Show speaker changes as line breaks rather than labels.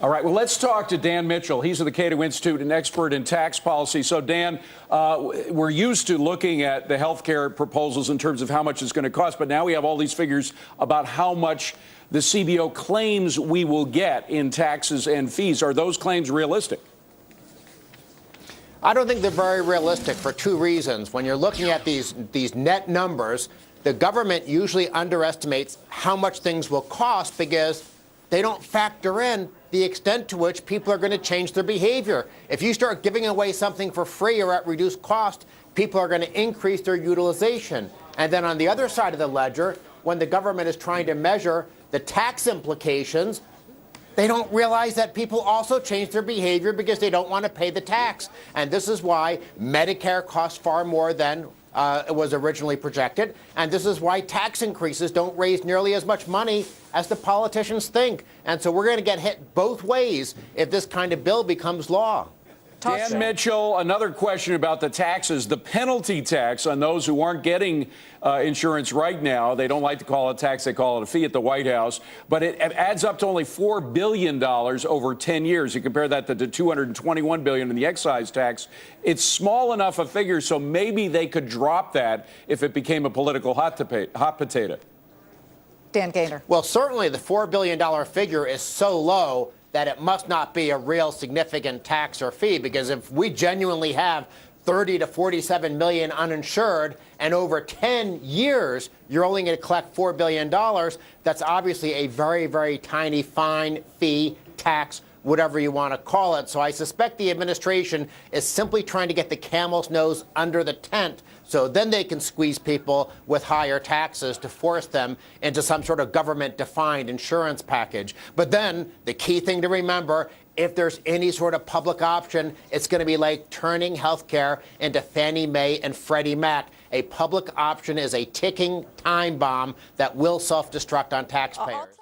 All right, well, let's talk to Dan Mitchell. He's at the Cato Institute, an expert in tax policy. So, Dan, we're used to looking at the health care proposals in terms of how much it's going to cost, but now we have all these figures about how much the CBO claims we will get in taxes and fees. Are those claims realistic?
I don't think they're very realistic for two reasons. When you're looking at these net numbers, the government usually underestimates how much things will cost because they don't factor in the extent to which people are going to change their behavior. If you start giving away something for free or at reduced cost, people are going to increase their utilization. And then on the other side of the ledger, when the government is trying to measure the tax implications, they don't realize that people also change their behavior because they don't want to pay the tax. And this is why Medicare costs far more than it was originally projected. And this is why tax increases don't raise nearly as much money as the politicians think. And so we're going to get hit both ways if this kind of bill becomes law.
Dan Mitchell, another question about the taxes. The penalty tax on those who aren't getting insurance right now, they don't like to call it a tax, they call it a fee at the White House, but it adds up to only $4 billion over 10 years. You compare that to the $221 billion in the excise tax. It's small enough a figure, so maybe they could drop that if it became a political hot potato.
Dan Gaynor.
Well, certainly the $4 billion figure is so low that it must not be a real significant tax or fee, because if we genuinely have 30 to 47 million uninsured and over 10 years you're only going to collect $4 billion, that's obviously a very, very tiny fine, fee, tax, whatever you want to call it. So I suspect the administration is simply trying to get the camel's nose under the tent so then they can squeeze people with higher taxes to force them into some sort of government-defined insurance package. But then the key thing to remember, if there's any sort of public option, it's going to be like turning health care into Fannie Mae and Freddie Mac. A public option is a ticking time bomb that will self-destruct on taxpayers.